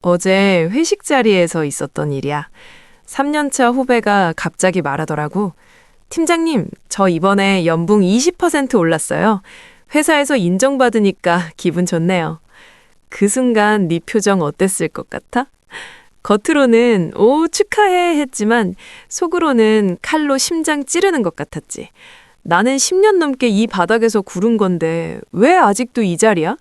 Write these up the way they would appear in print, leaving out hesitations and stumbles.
어제 회식 자리에서 있었던 일이야. 3년차 후배가 갑자기 말하더라고. 팀장님, 저 이번에 연봉 20% 올랐어요. 회사에서 인정받으니까 기분 좋네요. 그 순간 네 표정 어땠을 것 같아? 겉으로는 오 축하해 했지만 속으로는 칼로 심장 찌르는 것 같았지. 나는 10년 넘게 이 바닥에서 구른 건데 왜 아직도 이 자리야?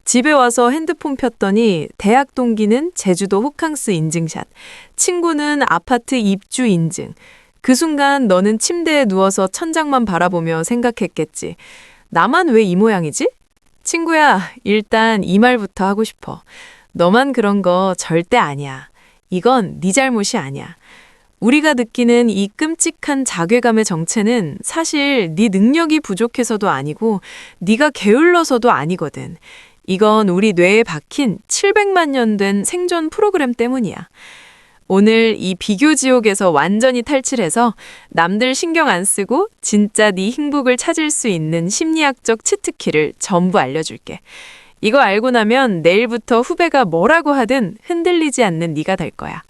집에 와서 핸드폰 폈더니 대학 동기는 제주도 호캉스 인증샷, 친구는 아파트 입주 인증. 그 순간 너는 침대에 누워서 천장만 바라보며 생각했겠지. 나만 왜 이 모양이지? 친구야, 일단 이 말부터 하고 싶어. 너만 그런 거 절대 아니야. 이건 네 잘못이 아니야. 우리가 느끼는 이 끔찍한 자괴감의 정체는 사실 네 능력이 부족해서도 아니고 네가 게을러서도 아니거든. 이건 우리 뇌에 박힌 700만 년 된 생존 프로그램 때문이야. 오늘 이 비교 지옥에서 완전히 탈출해서 남들 신경 안 쓰고 진짜 네 행복을 찾을 수 있는 심리학적 치트키를 전부 알려줄게. 이거 알고 나면 내일부터 후배가 뭐라고 하든 흔들리지 않는 네가 될 거야.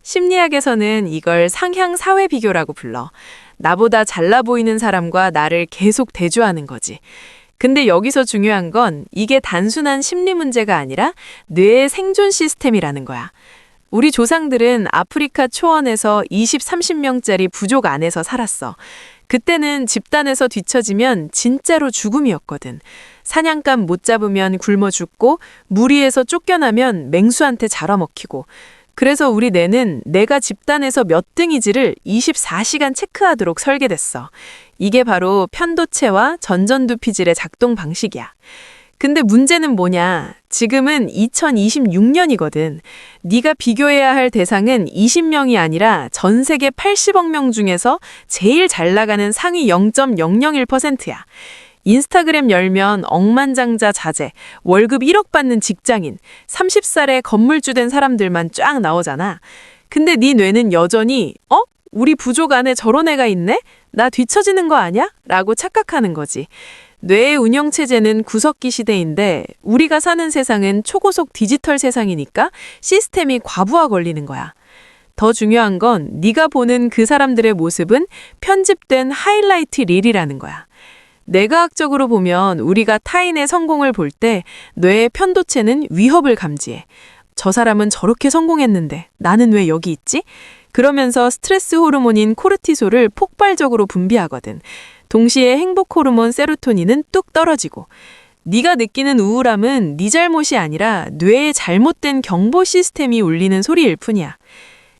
심리학에서는 이걸 상향 사회 비교라고 불러. 나보다 잘나 보이는 사람과 나를 계속 대조하는 거지. 근데 여기서 중요한 건 이게 단순한 심리 문제가 아니라 뇌의 생존 시스템이라는 거야. 우리 조상들은 아프리카 초원에서 20, 30명짜리 부족 안에서 살았어. 그때는 집단에서 뒤처지면 진짜로 죽음이었거든. 사냥감 못 잡으면 굶어 죽고 무리에서 쫓겨나면 맹수한테 잡아먹히고. 그래서 우리 뇌는 내가 집단에서 몇 등이지를 24시간 체크하도록 설계됐어. 이게 바로 편도체와 전전두피질의 작동 방식이야. 근데 문제는 뭐냐? 지금은 2026년이거든. 네가 비교해야 할 대상은 20명이 아니라 전 세계 80억 명 중에서 제일 잘 나가는 상위 0.001%야. 인스타그램 열면 억만장자 자제, 월급 1억 받는 직장인, 30살에 건물주 된 사람들만 쫙 나오잖아. 근데 네 뇌는 여전히 우리 부족 안에 저런 애가 있네? 나 뒤처지는 거 아니야? 라고 착각하는 거지. 뇌의 운영체제는 구석기 시대인데 우리가 사는 세상은 초고속 디지털 세상이니까 시스템이 과부하 걸리는 거야. 더 중요한 건 네가 보는 그 사람들의 모습은 편집된 하이라이트 릴이라는 거야. 뇌과학적으로 보면 우리가 타인의 성공을 볼 때 뇌의 편도체는 위협을 감지해. 저 사람은 저렇게 성공했는데 나는 왜 여기 있지? 그러면서 스트레스 호르몬인 코르티솔을 폭발적으로 분비하거든. 동시에 행복 호르몬 세로토닌은 뚝 떨어지고. 네가 느끼는 우울함은 네 잘못이 아니라 뇌의 잘못된 경보 시스템이 울리는 소리일 뿐이야.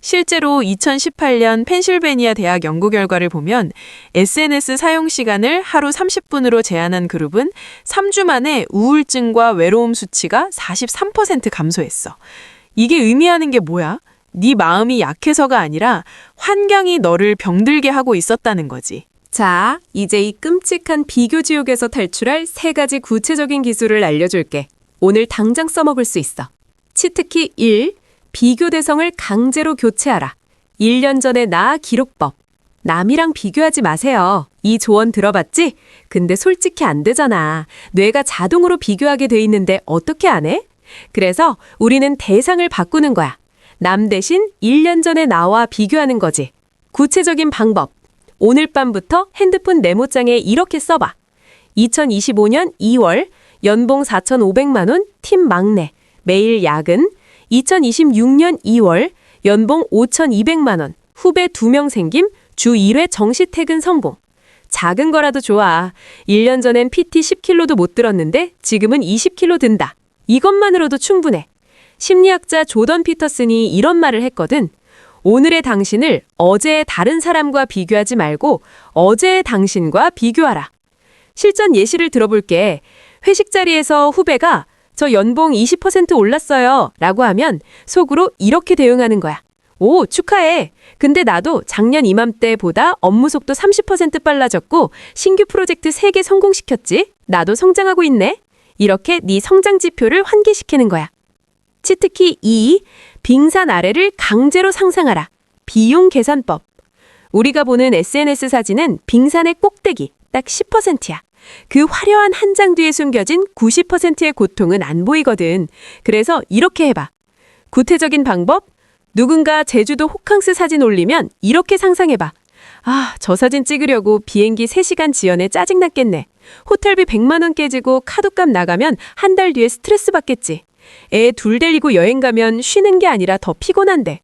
실제로 2018년 펜실베니아 대학 연구 결과를 보면 SNS 사용 시간을 하루 30분으로 제한한 그룹은 3주 만에 우울증과 외로움 수치가 43% 감소했어. 이게 의미하는 게 뭐야? 네 마음이 약해서가 아니라 환경이 너를 병들게 하고 있었다는 거지. 자, 이제 이 끔찍한 비교 지옥에서 탈출할 3가지 구체적인 기술을 알려줄게. 오늘 당장 써먹을 수 있어. 치트키 1. 비교 대성을 강제로 교체하라. 1년 전의 나 기록법. 남이랑 비교하지 마세요. 이 조언 들어봤지? 근데 솔직히 안 되잖아. 뇌가 자동으로 비교하게 돼 있는데 어떻게 안 해? 그래서 우리는 대상을 바꾸는 거야. 남 대신 1년 전의 나와 비교하는 거지. 구체적인 방법. 오늘 밤부터 핸드폰 메모장에 이렇게 써봐. 2025년 2월 연봉 4,500만 원 팀 막내 매일 야근. 2026년 2월 연봉 5,200만 원 후배 2명 생김 주 1회 정시 퇴근 성공. 작은 거라도 좋아. 1년 전엔 PT 10kg도 못 들었는데 지금은 20kg 든다. 이것만으로도 충분해. 심리학자 조던 피터슨이 이런 말을 했거든. 오늘의 당신을 어제의 다른 사람과 비교하지 말고 어제의 당신과 비교하라. 실전 예시를 들어볼게. 회식 자리에서 후배가 저 연봉 20% 올랐어요 라고 하면 속으로 이렇게 대응하는 거야. 오, 축하해. 근데 나도 작년 이맘때보다 업무 속도 30% 빨라졌고 신규 프로젝트 3개 성공시켰지. 나도 성장하고 있네. 이렇게 네 성장 지표를 환기시키는 거야. 치트키 2. 빙산 아래를 강제로 상상하라. 비용 계산법. 우리가 보는 SNS 사진은 빙산의 꼭대기, 딱 10%야. 그 화려한 한 장 뒤에 숨겨진 90%의 고통은 안 보이거든. 그래서 이렇게 해봐. 구체적인 방법? 누군가 제주도 호캉스 사진 올리면 이렇게 상상해봐. 아, 저 사진 찍으려고 비행기 3시간 지연에 짜증났겠네. 호텔비 100만 원 깨지고 카드값 나가면 한 달 뒤에 스트레스 받겠지. 애 둘 데리고 여행 가면 쉬는 게 아니라 더 피곤한데.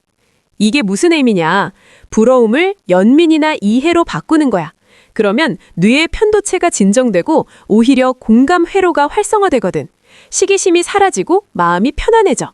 이게 무슨 의미냐? 부러움을 연민이나 이해로 바꾸는 거야. 그러면 뇌의 편도체가 진정되고 오히려 공감 회로가 활성화되거든. 시기심이 사라지고 마음이 편안해져.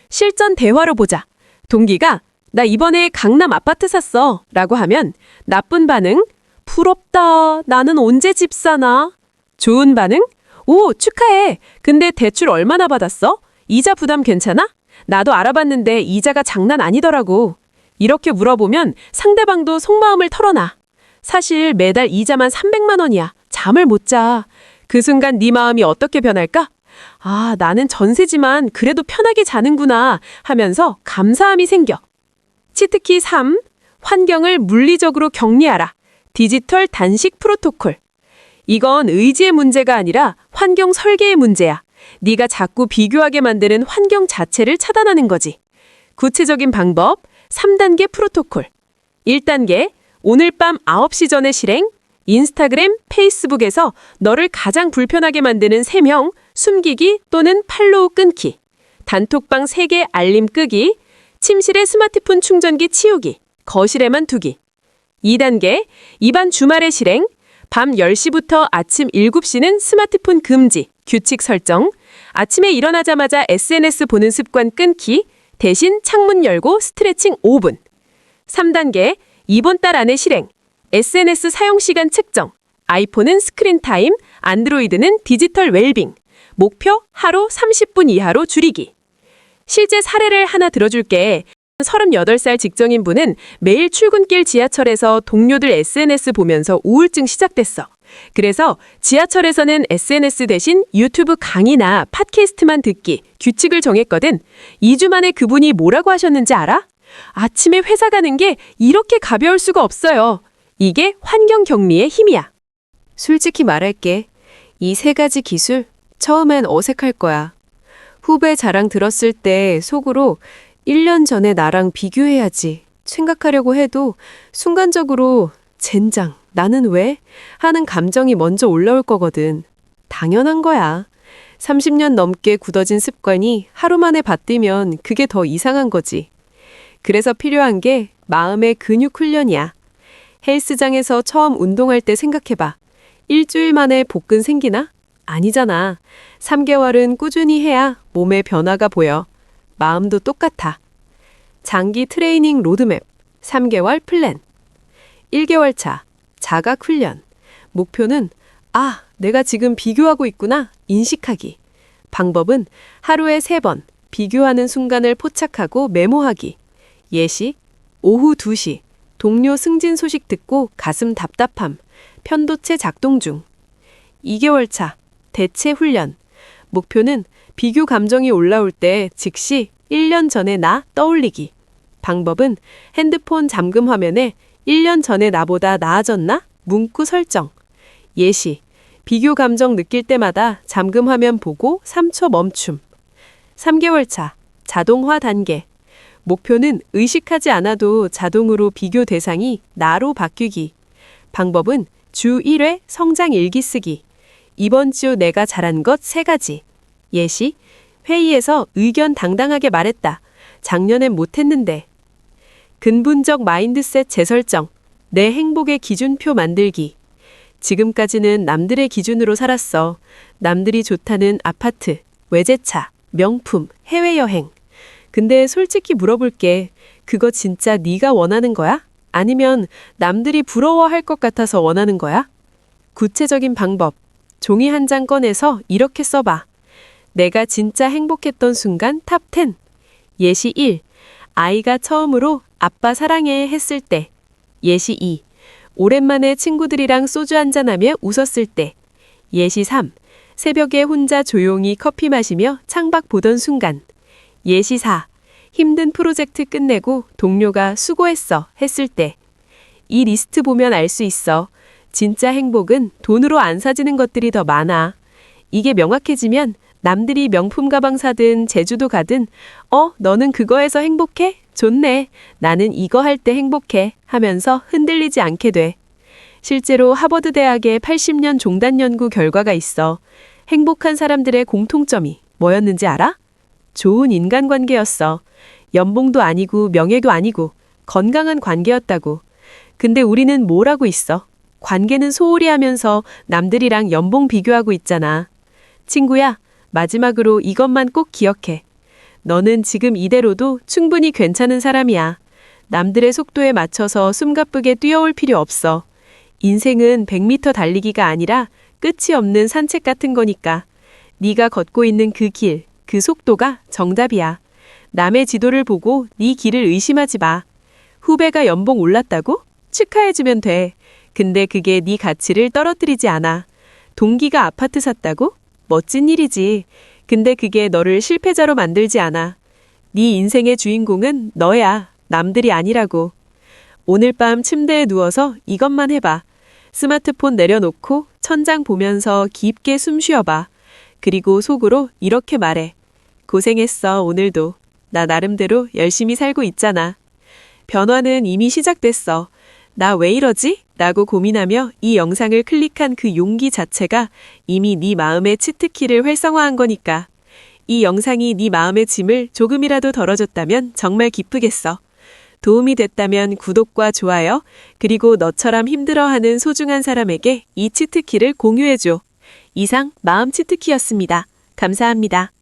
실전 대화로 보자. 동기가 나 이번에 강남 아파트 샀어 라고 하면 나쁜 반응? 부럽다. 나는 언제 집 사나? 좋은 반응? 오, 축하해. 근데 대출 얼마나 받았어? 이자 부담 괜찮아? 나도 알아봤는데 이자가 장난 아니더라고. 이렇게 물어보면 상대방도 속마음을 털어놔. 사실 매달 이자만 300만 원이야. 잠을 못 자. 그 순간 네 마음이 어떻게 변할까? 아, 나는 전세지만 그래도 편하게 자는구나 하면서 감사함이 생겨. 치트키 3. 환경을 물리적으로 격리하라. 디지털 단식 프로토콜. 이건 의지의 문제가 아니라 환경 설계의 문제야. 네가 자꾸 비교하게 만드는 환경 자체를 차단하는 거지. 구체적인 방법 3단계 프로토콜. 1단계 오늘 밤 9시 전에 실행. 인스타그램, 페이스북에서 너를 가장 불편하게 만드는 3명 숨기기 또는 팔로우 끊기. 단톡방 3개 알림 끄기. 침실에 스마트폰 충전기 치우기. 거실에만 두기. 2단계 이번 주말에 실행. 밤 10시부터 아침 7시는 스마트폰 금지. 규칙 설정. 아침에 일어나자마자 SNS 보는 습관 끊기. 대신 창문 열고 스트레칭 5분. 3단계 이번 달 안에 실행. SNS 사용 시간 측정. 아이폰은 스크린 타임, 안드로이드는 디지털 웰빙. 목표 하루 30분 이하로 줄이기. 실제 사례를 하나 들어줄게. 38살 직장인분은 매일 출근길 지하철에서 동료들 SNS 보면서 우울증 시작됐어. 그래서 지하철에서는 SNS 대신 유튜브 강의나 팟캐스트만 듣기 규칙을 정했거든. 2주 만에 그분이 뭐라고 하셨는지 알아? 아침에 회사 가는 게 이렇게 가벼울 수가 없어요. 이게 환경 격리의 힘이야. 솔직히 말할게. 이 3가지 기술 처음엔 어색할 거야. 후배 자랑 들었을 때 속으로 1년 전에 나랑 비교해야지 생각하려고 해도 순간적으로 젠장, 나는 왜? 하는 감정이 먼저 올라올 거거든. 당연한 거야. 30년 넘게 굳어진 습관이 하루 만에 바뀌면 그게 더 이상한 거지. 그래서 필요한 게 마음의 근육 훈련이야. 헬스장에서 처음 운동할 때 생각해봐. 일주일 만에 복근 생기나? 아니잖아. 3개월은 꾸준히 해야 몸의 변화가 보여. 마음도 똑같아. 장기 트레이닝 로드맵, 3개월 플랜. 1개월 차, 자각 훈련. 목표는 아, 내가 지금 비교하고 있구나 인식하기. 방법은 하루에 3번 비교하는 순간을 포착하고 메모하기. 예시, 오후 2시 동료 승진 소식 듣고 가슴 답답함. 편도체 작동 중. 2개월 차, 대체 훈련. 목표는 비교 감정이 올라올 때 즉시 1년 전의 나 떠올리기. 방법은 핸드폰 잠금 화면에 1년 전의 나보다 나아졌나? 문구 설정. 예시, 비교 감정 느낄 때마다 잠금 화면 보고 3초 멈춤. 3개월 차, 자동화 단계. 목표는 의식하지 않아도 자동으로 비교 대상이 나로 바뀌기. 방법은 주 1회 성장 일기 쓰기. 이번 주 내가 잘한 것 3가지. 예시, 회의에서 의견 당당하게 말했다. 작년엔 못했는데. 근본적 마인드셋 재설정. 내 행복의 기준표 만들기. 지금까지는 남들의 기준으로 살았어. 남들이 좋다는 아파트, 외제차, 명품, 해외여행. 근데 솔직히 물어볼게. 그거 진짜 네가 원하는 거야? 아니면 남들이 부러워할 것 같아서 원하는 거야? 구체적인 방법. 종이 한 장 꺼내서 이렇게 써봐. 내가 진짜 행복했던 순간 탑 10. 예시 1. 아이가 처음으로 아빠 사랑해 했을 때. 예시 2. 오랜만에 친구들이랑 소주 한잔하며 웃었을 때. 예시 3. 새벽에 혼자 조용히 커피 마시며 창밖 보던 순간. 예시 4. 힘든 프로젝트 끝내고 동료가 수고했어 했을 때. 이 리스트 보면 알 수 있어. 진짜 행복은 돈으로 안 사지는 것들이 더 많아. 이게 명확해지면 남들이 명품 가방 사든 제주도 가든 너는 그거에서 행복해? 좋네. 나는 이거 할 때 행복해. 하면서 흔들리지 않게 돼. 실제로 하버드 대학의 80년 종단 연구 결과가 있어. 행복한 사람들의 공통점이 뭐였는지 알아? 좋은 인간관계였어. 연봉도 아니고 명예도 아니고 건강한 관계였다고. 근데 우리는 뭘 하고 있어? 관계는 소홀히 하면서 남들이랑 연봉 비교하고 있잖아. 친구야, 마지막으로 이것만 꼭 기억해. 너는 지금 이대로도 충분히 괜찮은 사람이야. 남들의 속도에 맞춰서 숨가쁘게 뛰어올 필요 없어. 인생은 100m 달리기가 아니라 끝이 없는 산책 같은 거니까. 네가 걷고 있는 그 길, 그 속도가 정답이야. 남의 지도를 보고 네 길을 의심하지 마. 후배가 연봉 올랐다고? 축하해주면 돼. 근데 그게 네 가치를 떨어뜨리지 않아. 동기가 아파트 샀다고? 멋진 일이지. 근데 그게 너를 실패자로 만들지 않아. 네 인생의 주인공은 너야. 남들이 아니라고. 오늘 밤 침대에 누워서 이것만 해봐. 스마트폰 내려놓고 천장 보면서 깊게 숨 쉬어봐. 그리고 속으로 이렇게 말해. 고생했어, 오늘도. 나 나름대로 열심히 살고 있잖아. 변화는 이미 시작됐어. 나 왜 이러지? 라고 고민하며 이 영상을 클릭한 그 용기 자체가 이미 네 마음의 치트키를 활성화한 거니까. 이 영상이 네 마음의 짐을 조금이라도 덜어줬다면 정말 기쁘겠어. 도움이 됐다면 구독과 좋아요, 그리고 너처럼 힘들어하는 소중한 사람에게 이 치트키를 공유해줘. 이상 마음 치트키였습니다. 감사합니다.